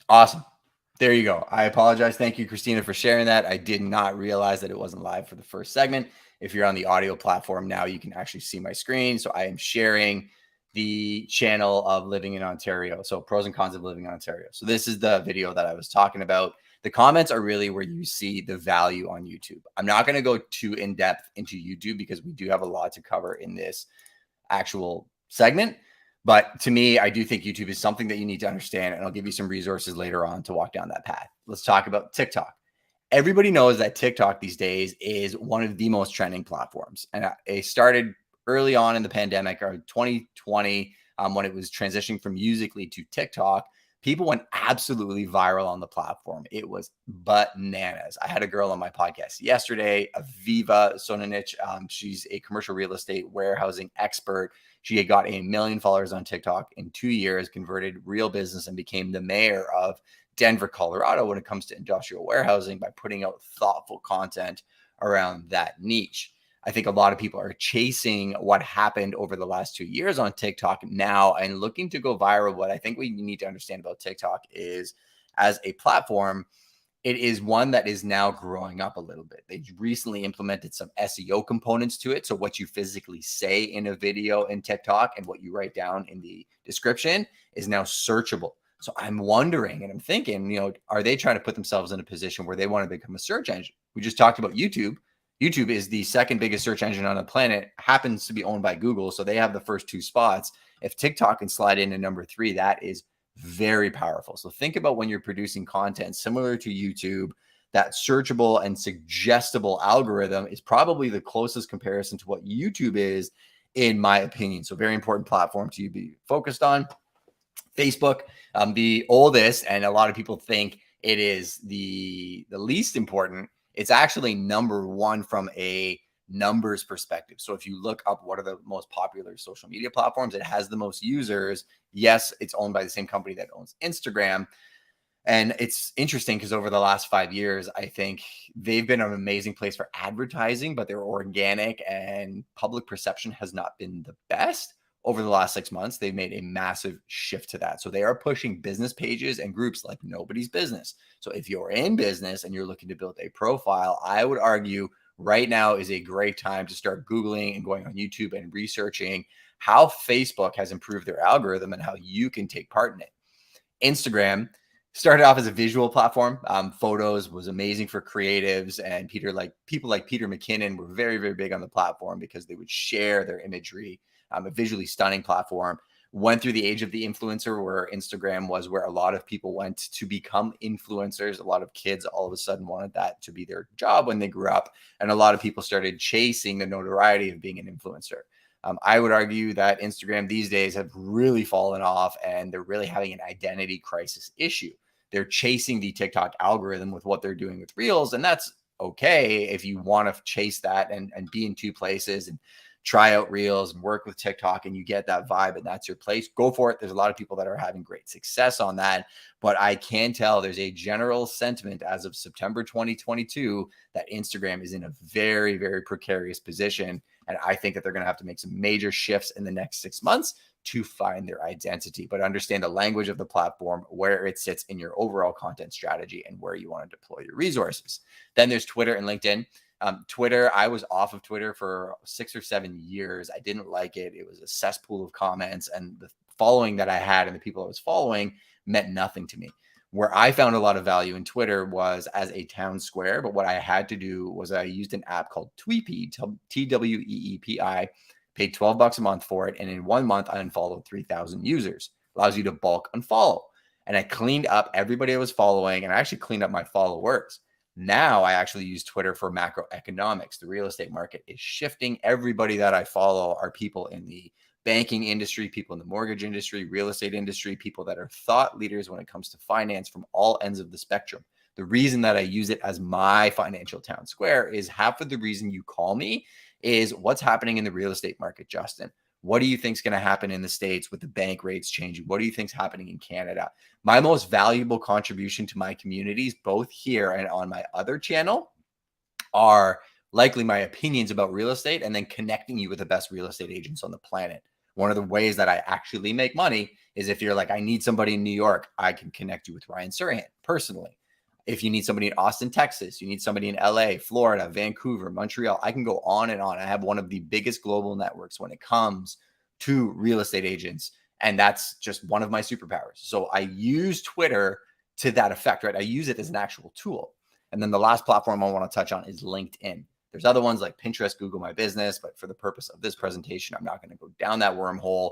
Awesome. There you go. I apologize. Thank you, Christina, for sharing that. I did not realize that it wasn't live for the first segment. If you're on the audio platform now, you can actually see my screen. So I am sharing the channel of living in Ontario. So pros and cons of living in Ontario. So this is the video that I was talking about. The comments are really where you see the value on YouTube. I'm not going to go too in depth into YouTube because we do have a lot to cover in this actual segment. But to me, I do think YouTube is something that you need to understand, and I'll give you some resources later on to walk down that path. Let's talk about TikTok. Everybody knows that TikTok these days is one of the most trending platforms. And it started early on in the pandemic or 2020 when it was transitioning from Musical.ly to TikTok. People went absolutely viral on the platform. It was bananas. I had a girl on my podcast yesterday, Aviva Sonanich. She's a commercial real estate warehousing expert. She had got 1 million followers on TikTok in 2 years, converted real business, and became the mayor of Denver, Colorado, when it comes to industrial warehousing by putting out thoughtful content around that niche. I think a lot of people are chasing what happened over the last 2 years on TikTok now and looking to go viral. What I think we need to understand about TikTok is, as a platform, it is one that is now growing up a little bit. They recently implemented some SEO components to it. So what you physically say in a video in TikTok and what you write down in the description is now searchable. So I'm wondering and I'm thinking, are they trying to put themselves in a position where they want to become a search engine? We just talked about YouTube. YouTube is the second biggest search engine on the planet, happens to be owned by Google. So they have the first 2 spots. If TikTok can slide into number 3, that is very powerful. So think about when you're producing content similar to YouTube, that searchable and suggestible algorithm is probably the closest comparison to what YouTube is, in my opinion. So very important platform to be focused on. Facebook, the oldest, and a lot of people think it is the least important. It's actually number 1 from a numbers perspective. So if you look up what are the most popular social media platforms, it has the most users. Yes, it's owned by the same company that owns Instagram. And it's interesting because over the last 5 years, I think they've been an amazing place for advertising, but their organic and public perception has not been the best. Over the last 6 months, they've made a massive shift to that. So they are pushing business pages and groups like nobody's business. So if you're in business and you're looking to build a profile, I would argue right now is a great time to start Googling and going on YouTube and researching how Facebook has improved their algorithm and how you can take part in it. Instagram started off as a visual platform. Photos was amazing for creatives, and people like Peter McKinnon were very, very big on the platform because they would share their imagery. A visually stunning platform. Went through the age of the influencer, where Instagram was where a lot of people went to become influencers. A lot of kids all of a sudden wanted that to be their job when they grew up, and a lot of people started chasing the notoriety of being an influencer. I would argue that Instagram these days have really fallen off, and they're really having an identity crisis issue. They're chasing the TikTok algorithm with what they're doing with Reels, and that's okay if you want to chase that and be in 2 places and try out Reels and work with TikTok and you get that vibe and that's your place, go for it. There's a lot of people that are having great success on that. But I can tell there's a general sentiment as of September 2022 that Instagram is in a very, very precarious position. And I think that they're going to have to make some major shifts in the next 6 months to find their identity, but understand the language of the platform, where it sits in your overall content strategy and where you want to deploy your resources. Then there's Twitter and LinkedIn. Twitter, I was off of Twitter for 6 or 7 years. I didn't like it. It was a cesspool of comments, and the following that I had and the people I was following meant nothing to me. Where I found a lot of value in Twitter was as a town square, but what I had to do was I used an app called Tweepi, Tweepi, paid $12 a month for it, and in 1 month I unfollowed 3,000 users. Allows you to bulk unfollow. And I cleaned up everybody I was following, and I actually cleaned up my followers. Now I actually use Twitter for macroeconomics. The real estate market is shifting. Everybody that I follow are people in the banking industry, people in the mortgage industry, real estate industry, people that are thought leaders when it comes to finance from all ends of the spectrum. The reason that I use it as my financial town square is half of the reason you call me is what's happening in the real estate market, Justin. What do you think is going to happen in the States with the bank rates changing? What do you think is happening in Canada? My most valuable contribution to my communities, both here and on my other channel, are likely my opinions about real estate and then connecting you with the best real estate agents on the planet. One of the ways that I actually make money is if you're like, I need somebody in New York, I can connect you with Ryan Serhant personally. If you need somebody in Austin, Texas, you need somebody in LA, Florida, Vancouver, Montreal, I can go on and on. I have one of the biggest global networks when it comes to real estate agents. And that's just one of my superpowers. So I use Twitter to that effect, right? I use it as an actual tool. And then the last platform I want to touch on is LinkedIn. There's other ones like Pinterest, Google My Business, but for the purpose of this presentation, I'm not going to go down that wormhole.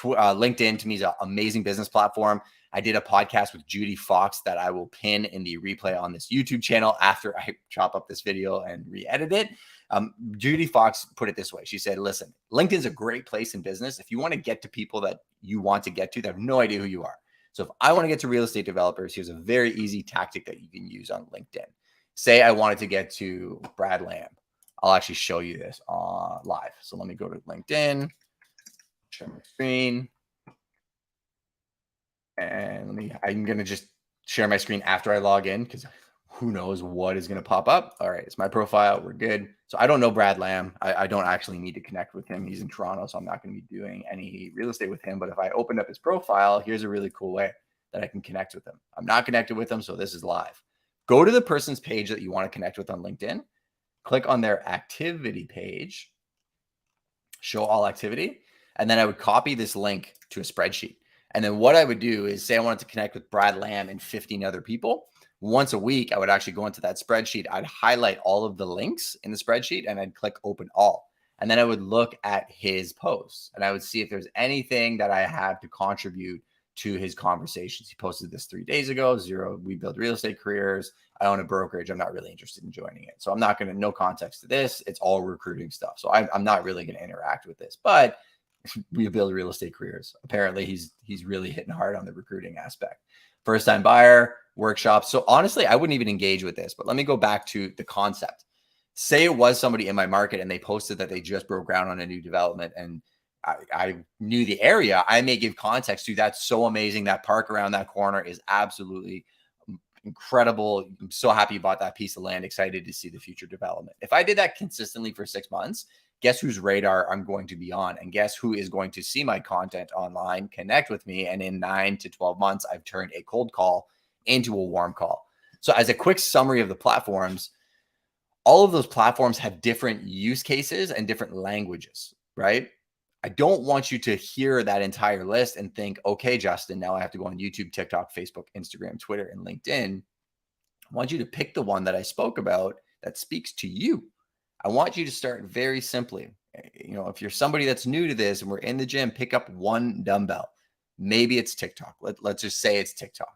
LinkedIn to me is an amazing business platform. I did a podcast with Judy Fox that I will pin in the replay on this YouTube channel after I chop up this video and re-edit it. Judy Fox put it this way. She said, listen, LinkedIn's a great place in business. If you want to get to people that you want to get to, they have no idea who you are. So if I want to get to real estate developers, here's a very easy tactic that you can use on LinkedIn. Say I wanted to get to Brad Lamb. I'll actually show you this live. So let me go to LinkedIn, share my screen. And I'm going to just share my screen after I log in because who knows what is going to pop up. All right, it's my profile. We're good. So I don't know Brad Lamb. I don't actually need to connect with him. He's in Toronto, so I'm not going to be doing any real estate with him. But if I opened up his profile, here's a really cool way that I can connect with him. I'm not connected with him, so this is live. Go to the person's page that you want to connect with on LinkedIn. Click on their activity page, show all activity, and then I would copy this link to a spreadsheet. And then what I would do is say I wanted to connect with Brad Lamb and 15 other people. Once a week, I would actually go into that spreadsheet. I'd highlight all of the links in the spreadsheet and I'd click open all. And then I would look at his posts and I would see if there's anything that I have to contribute to his conversations. He posted this 3 days ago, 0, we build real estate careers. I own a brokerage. I'm not really interested in joining it. So I'm not going to, no context to this. It's all recruiting stuff. So I'm not really going to interact with this, but we build real estate careers. Apparently he's really hitting hard on the recruiting aspect. First time buyer, workshops. So honestly, I wouldn't even engage with this, but let me go back to the concept. Say it was somebody in my market and they posted that they just broke ground on a new development and I knew the area. I may give context to that's so amazing. That park around that corner is absolutely incredible. I'm so happy you bought that piece of land. Excited to see the future development. If I did that consistently for 6 months, guess whose radar I'm going to be on? And guess who is going to see my content online, connect with me. And in 9 to 12 months, I've turned a cold call into a warm call. So as a quick summary of the platforms, all of those platforms have different use cases and different languages, right? I don't want you to hear that entire list and think, okay, Justin, now I have to go on YouTube, TikTok, Facebook, Instagram, Twitter, and LinkedIn. I want you to pick the one that I spoke about that speaks to you. I want you to start very simply. You know, if you're somebody that's new to this and we're in the gym, pick up one dumbbell. Maybe it's TikTok. Let's just say it's TikTok.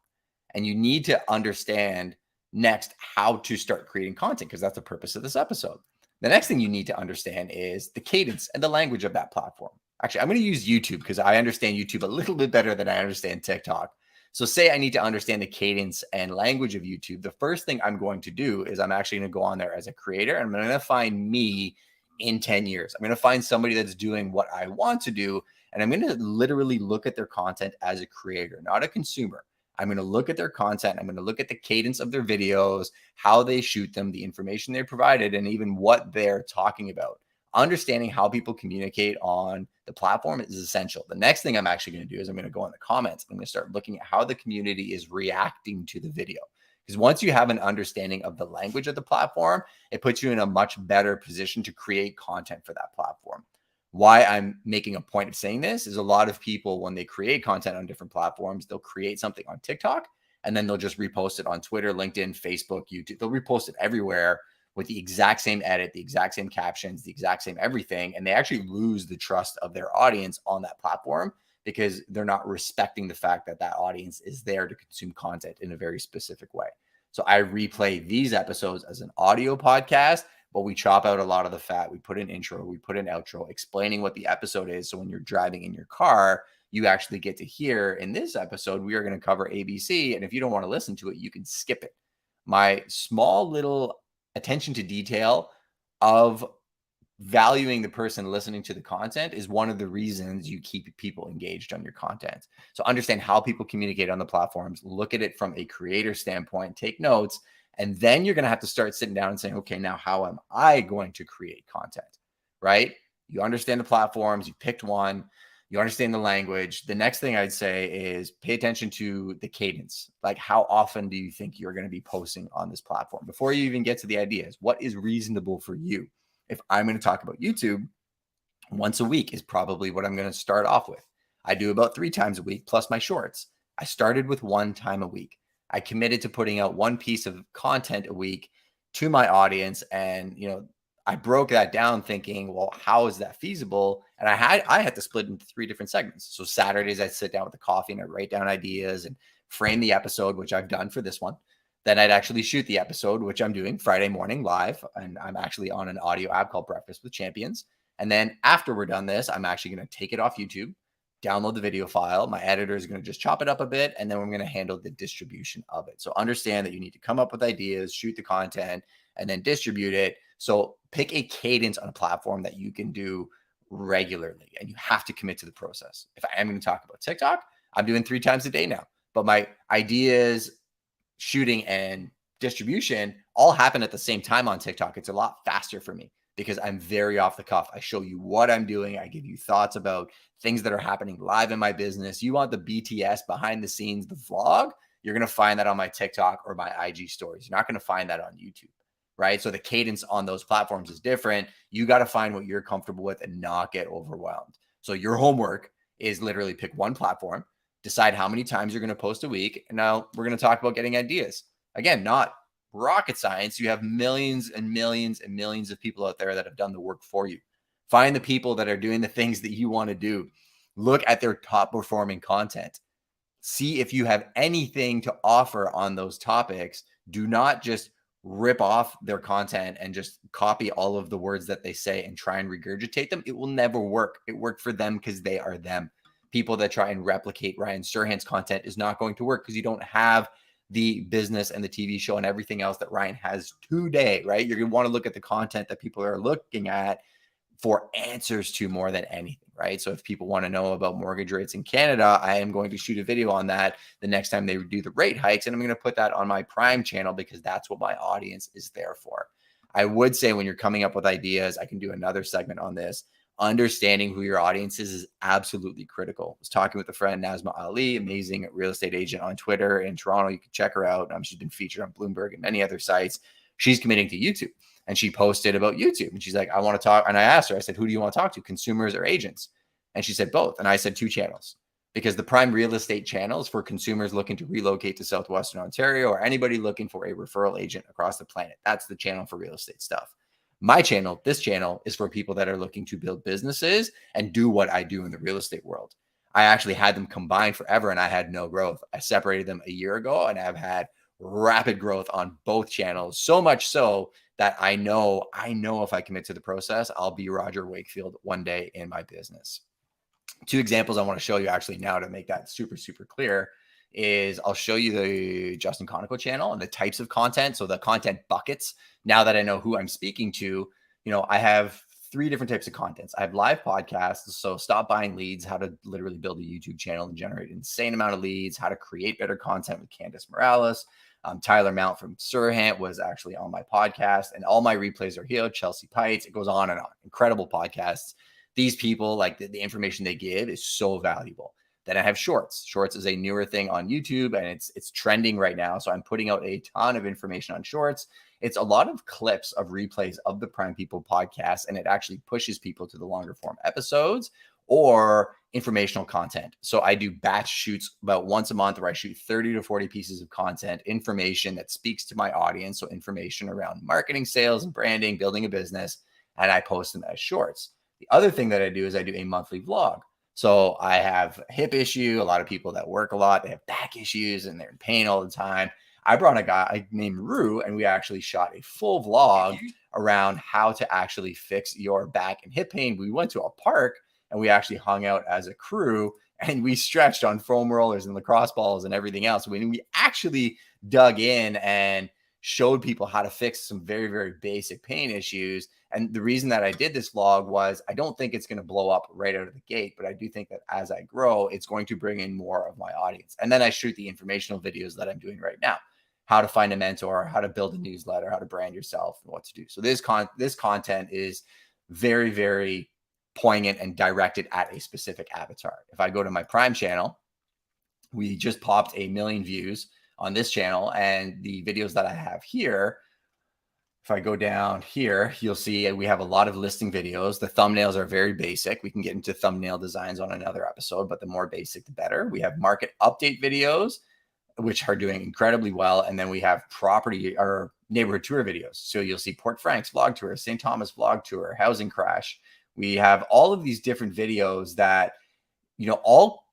And you need to understand next how to start creating content because that's the purpose of this episode. The next thing you need to understand is the cadence and the language of that platform. Actually, I'm going to use YouTube because I understand YouTube a little bit better than I understand TikTok. So say I need to understand the cadence and language of YouTube. The first thing I'm going to do is I'm actually going to go on there as a creator and I'm going to find me in 10 years. I'm going to find somebody that's doing what I want to do. And I'm going to literally look at their content as a creator, not a consumer. I'm going to look at their content. I'm going to look at the cadence of their videos, how they shoot them, the information they provided, and even what they're talking about. Understanding how people communicate on the platform is essential. The next thing I'm actually going to do is I'm going to go in the comments. I'm going to start looking at how the community is reacting to the video. Because once you have an understanding of the language of the platform, it puts you in a much better position to create content for that platform. Why I'm making a point of saying this is a lot of people, when they create content on different platforms, they'll create something on TikTok and then they'll just repost it on Twitter, LinkedIn, Facebook, YouTube. They'll repost it everywhere with the exact same edit, the exact same captions, the exact same everything. And they actually lose the trust of their audience on that platform because they're not respecting the fact that that audience is there to consume content in a very specific way. So I replay these episodes as an audio podcast, but we chop out a lot of the fat. We put an intro, we put an outro explaining what the episode is. So when you're driving in your car, you actually get to hear in this episode, we are going to cover ABC. And if you don't want to listen to it, you can skip it. My small little attention to detail of valuing the person listening to the content is one of the reasons you keep people engaged on your content. So understand how people communicate on the platforms, look at it from a creator standpoint, take notes, and then you're going to have to start sitting down and saying, okay, now how am I going to create content, right? You understand the platforms, you picked one. You understand the language. The next thing I'd say is pay attention to the cadence. Like, how often do you think you're going to be posting on this platform? Before you even get to the ideas, what is reasonable for you? If I'm going to talk about YouTube, once a week is probably what I'm going to start off with. I do about 3 times a week plus my shorts. I started with 1 time a week. I committed to putting out 1 piece of content a week to my audience. And, I broke that down thinking, well, how is that feasible? And I had to split into 3 different segments. So Saturdays, I'd sit down with a coffee and I'd write down ideas and frame the episode, which I've done for this one. Then I'd actually shoot the episode, which I'm doing Friday morning live. And I'm actually on an audio app called Breakfast with Champions. And then after we're done this, I'm actually going to take it off YouTube, download the video file. My editor is going to just chop it up a bit, and then we're going to handle the distribution of it. So understand that you need to come up with ideas, shoot the content, and then distribute it. So pick a cadence on a platform that you can do regularly, and you have to commit to the process. If I am going to talk about TikTok, I'm doing 3 times a day now, but my ideas, shooting, and distribution all happen at the same time on TikTok. It's a lot faster for me because I'm very off the cuff. I show you what I'm doing. I give you thoughts about things that are happening live in my business. You want the BTS behind the scenes, the vlog, you're going to find that on my TikTok or my IG stories. You're not going to find that on YouTube, right? So the cadence on those platforms is different. You got to find what you're comfortable with and not get overwhelmed. So your homework is literally pick 1 platform, decide how many times you're going to post a week. And now we're going to talk about getting ideas. Again, not rocket science. You have millions and millions and millions of people out there that have done the work for you. Find the people that are doing the things that you want to do. Look at their top performing content. See if you have anything to offer on those topics. Do not just rip off their content and just copy all of the words that they say and try and regurgitate them. It will never work. It worked for them because they are them. People that try and replicate Ryan Serhant's content is not going to work because you don't have the business and the TV show and everything else that Ryan has today, right? You're going to want to look at the content that people are looking at for answers to more than anything, right? So if people want to know about mortgage rates in Canada, I am going to shoot a video on that the next time they do the rate hikes. And I'm going to put that on my Prime channel because that's what my audience is there for. I would say when you're coming up with ideas, I can do another segment on this. Understanding who your audience is absolutely critical. I was talking with a friend, Nazma Ali, amazing real estate agent on Twitter in Toronto. You can check her out. She's been featured on Bloomberg and many other sites. She's committing to YouTube, and she posted about YouTube. And she's like, I want to talk. And I asked her, I said, who do you want to talk to, consumers or agents? And she said both. And I said 2 channels, because the Prime real estate channel is for consumers looking to relocate to Southwestern Ontario or anybody looking for a referral agent across the planet. That's the channel for real estate stuff. My channel, this channel, is for people that are looking to build businesses and do what I do in the real estate world. I actually had them combined forever and I had no growth. I separated them a year ago and I've had rapid growth on both channels. So much so that I know if I commit to the process, I'll be Roger Wakefield one day in my business. 2 examples I want to show you actually now to make that super, super clear is I'll show you the Justin Conoco channel and the types of content. So the content buckets, now that I know who I'm speaking to, I have 3 different types of contents. I have live podcasts. So stop buying leads, how to literally build a YouTube channel and generate an insane amount of leads, how to create better content with Candace Morales. Tyler Mount from Serhant was actually on my podcast, and all my replays are here. Chelsea Pites, it goes on and on. Incredible podcasts. These people, like the information they give is so valuable. Then I have shorts. Shorts is a newer thing on YouTube and it's trending right now. So I'm putting out a ton of information on shorts. It's a lot of clips of replays of the Prime People podcast, and it actually pushes people to the longer form episodes or informational content. So I do batch shoots about once a month where I shoot 30 to 40 pieces of content, information that speaks to my audience. So information around marketing, sales, and branding, building a business, and I post them as shorts. The other thing that I do is I do a monthly vlog. So I have a hip issue. A lot of people that work a lot, they have back issues and they're in pain all the time. I brought a guy named Rue, and we actually shot a full vlog around how to actually fix your back and hip pain. We went to a park and we actually hung out as a crew and we stretched on foam rollers and lacrosse balls and everything else. We actually dug in and showed people how to fix some very, very basic pain issues. And the reason that I did this vlog was I don't think it's going to blow up right out of the gate, but I do think that as I grow, it's going to bring in more of my audience. And then I shoot the informational videos that I'm doing right now, how to find a mentor, how to build a newsletter, how to brand yourself, and what to do. So this content is very, very poignant and directed at a specific avatar. If I go to my Prime channel, we just popped 1 million views on this channel, and the videos that I have here, if I go down here, you'll see we have a lot of listing videos. The thumbnails are very basic. We can get into thumbnail designs on another episode, but the more basic, the better. We have market update videos, which are doing incredibly well. And then we have property or neighborhood tour videos. So you'll see Port Frank's vlog tour, St. Thomas vlog tour, housing crash. We have all of these different videos that, all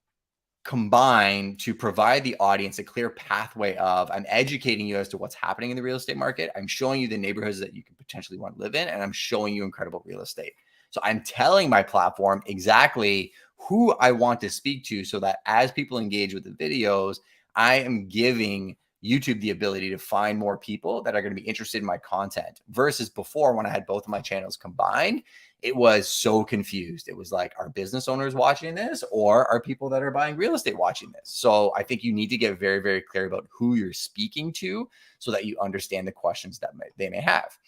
combine to provide the audience a clear pathway of, I'm educating you as to what's happening in the real estate market. I'm showing you the neighborhoods that you could potentially want to live in, and I'm showing you incredible real estate. So I'm telling my platform exactly who I want to speak to, so that as people engage with the videos, I am giving YouTube the ability to find more people that are going to be interested in my content, versus before, when I had both of my channels combined, it was so confused. It was like, are business owners watching this, or are people that are buying real estate watching this? So I think you need to get very, very clear about who you're speaking to, so that you understand the questions that they may have.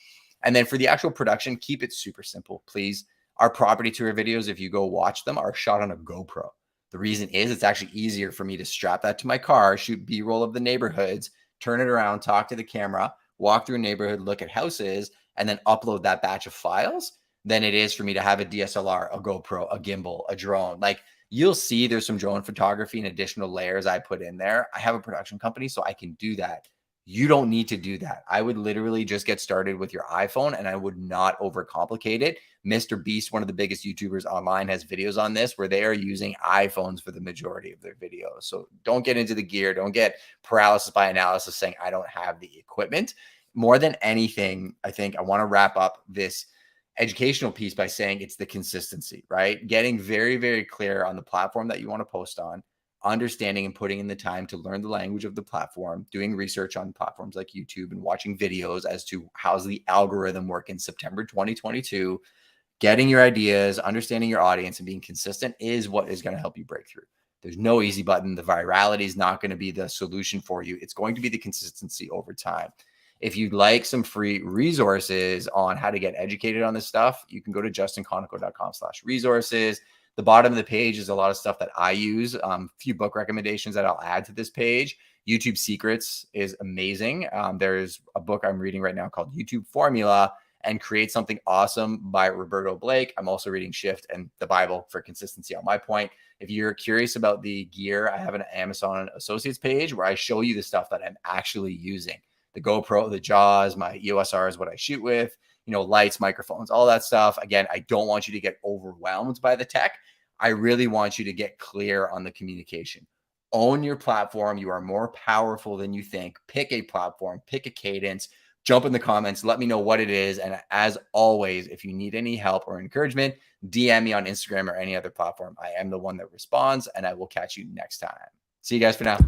And then for the actual production, keep it super simple, please. Our property tour videos, if you go watch them, are shot on a GoPro. The reason is it's actually easier for me to strap that to my car, shoot B-roll of the neighborhoods, turn it around, talk to the camera, walk through a neighborhood, look at houses, and then upload that batch of files, than it is for me to have a DSLR, a GoPro, a gimbal, a drone. Like, you'll see there's some drone photography and additional layers I put in there. I have a production company, so I can do that. You don't need to do that. I would literally just get started with your iPhone, and I would not overcomplicate it. Mr. Beast, one of the biggest YouTubers online, has videos on this where they are using iPhones for the majority of their videos. So don't get into the gear. Don't get paralysis by analysis saying, I don't have the equipment. More than anything, I think I want to wrap up this educational piece by saying it's the consistency, right? Getting very, very clear on the platform that you want to post on, understanding and putting in the time to learn the language of the platform, doing research on platforms like YouTube and watching videos as to how's the algorithm work in September 2022, getting your ideas, understanding your audience, and being consistent is what is going to help you break through. There's no easy button. The virality is not going to be the solution for you. It's going to be the consistency over time. If you'd like some free resources on how to get educated on this stuff, you can go to justinconoco.com/resources. The bottom of the page is a lot of stuff that I use, a few book recommendations that I'll add to this page. YouTube Secrets is amazing. There's a book I'm reading right now called YouTube Formula and Create Something Awesome by Roberto Blake. I'm also reading Shift and the Bible for consistency on my point. If you're curious about the gear, I have an Amazon Associates page where I show you the stuff that I'm actually using. The GoPro, the JAWS, my EOS R is what I shoot with, lights, microphones, all that stuff. Again, I don't want you to get overwhelmed by the tech. I really want you to get clear on the communication. Own your platform. You are more powerful than you think. Pick a platform, pick a cadence, jump in the comments, let me know what it is. And as always, if you need any help or encouragement, DM me on Instagram or any other platform. I am the one that responds, and I will catch you next time. See you guys for now.